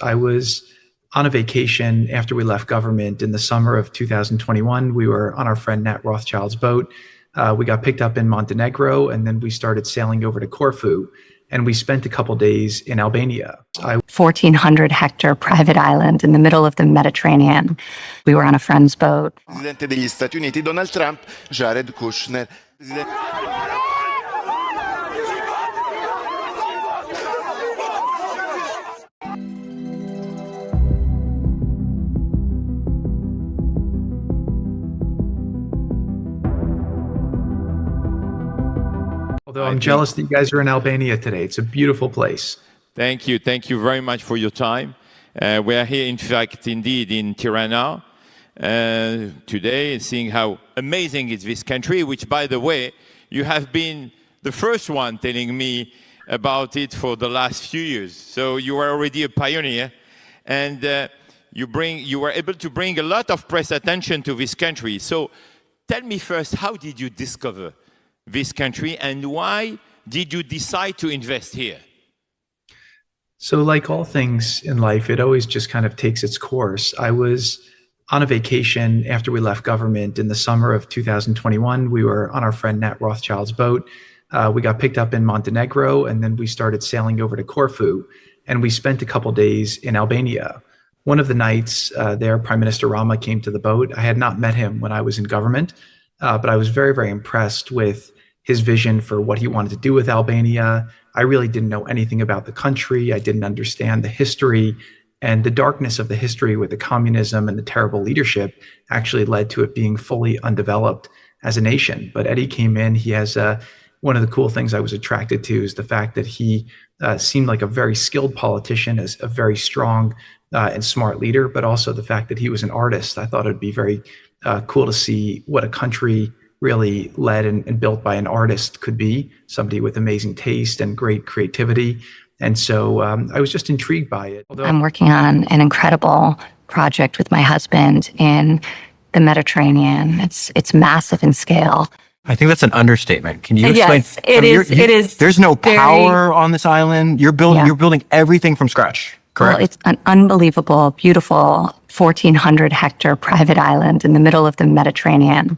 I was on a vacation after we left government in the summer of 2021. We were on our friend Nat Rothschild's boat. We got picked up in Montenegro, and then we started sailing over to Corfu, and we spent a couple days in Albania. 1,400-hectare private island in the middle of the Mediterranean. We were on a friend's boat. Presidente degli Stati Uniti Donald Trump, Jared Kushner. Although I'm jealous that you guys are in Albania today. It's a beautiful place. Thank you. Thank you very much for your time. We are here, in fact, indeed, in Tirana today, seeing how amazing is this country, which, by the way, you have been the first one telling me about it for the last few years. So you are already a pioneer, and you were able to bring a lot of press attention to this country. So tell me first, how did you discover this country, and why did you decide to invest here? So like all things in life, it always just kind of takes its course. I was on a vacation after we left government in the summer of 2021. We were on our friend Nat Rothschild's boat. We got picked up in Montenegro, and then we started sailing over to Corfu, and we spent a couple days in Albania. One of the nights there, Prime Minister Rama came to the boat. I had not met him when I was in government, but I was very, very impressed with his vision for what he wanted to do with Albania. I really didn't know anything about the country. I didn't understand the history, and the darkness of the history with the communism and the terrible leadership actually led to it being fully undeveloped as a nation. But Eddie came in. He has one of the cool things I was attracted to is the fact that he seemed like a very skilled politician, as a very strong and smart leader, but also the fact that he was an artist. I thought it'd be very cool to see what a country really led and built by an artist could be, somebody with amazing taste and great creativity. And so I was just intrigued by it. I'm working on an incredible project with my husband in the Mediterranean. It's massive in scale. I think that's an understatement. Can you explain? Yes, it is. There's no power on this island. You're building everything from scratch. Correct. Well, it's an unbelievable, beautiful 1,400-hectare private island in the middle of the Mediterranean.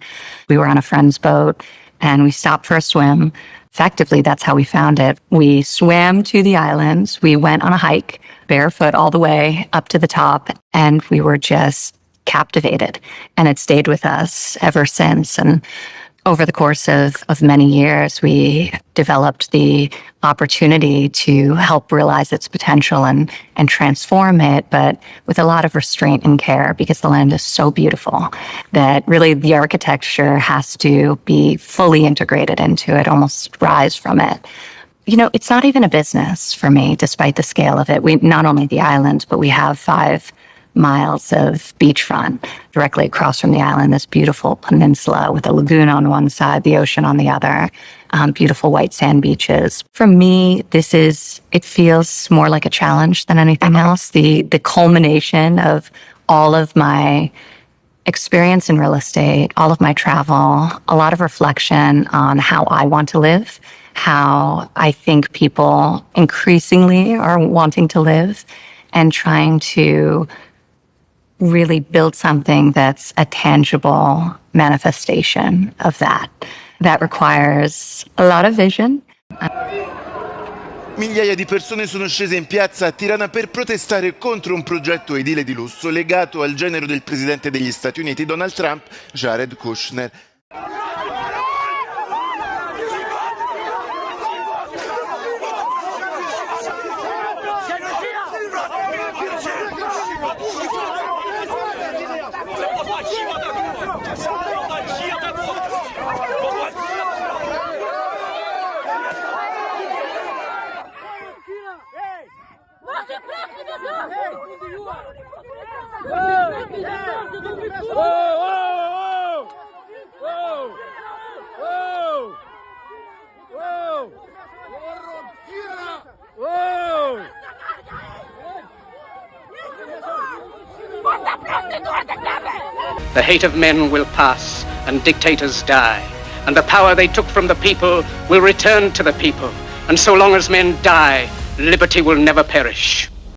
We were on a friend's boat, and we stopped for a swim. Effectively, that's how we found it. We swam to the island. We went on a hike, barefoot all the way up to the top, and we were just captivated. And it stayed with us ever since. And over the course of many years, we developed the opportunity to help realize its potential and transform it, but with a lot of restraint and care, because the land is so beautiful that really the architecture has to be fully integrated into it, almost rise from it. You know, it's not even a business for me, despite the scale of it. We not only the island, but we have 5 miles of beachfront directly across from the island, this beautiful peninsula with a lagoon on one side, the ocean on the other, beautiful white sand beaches. For me, it feels more like a challenge than anything else. The culmination of all of my experience in real estate, all of my travel, a lot of reflection on how I want to live, how I think people increasingly are wanting to live, and trying to really build something that's a tangible manifestation of that. That requires a lot of vision. Migliaia di persone sono scese in piazza a Tirana per protestare contro un progetto edile di lusso legato al genero del presidente degli Stati Uniti Donald Trump, Jared Kushner. The hate of men will pass and dictators die, and the power they took from the people will return to the people. And so long as men die, liberty will never perish.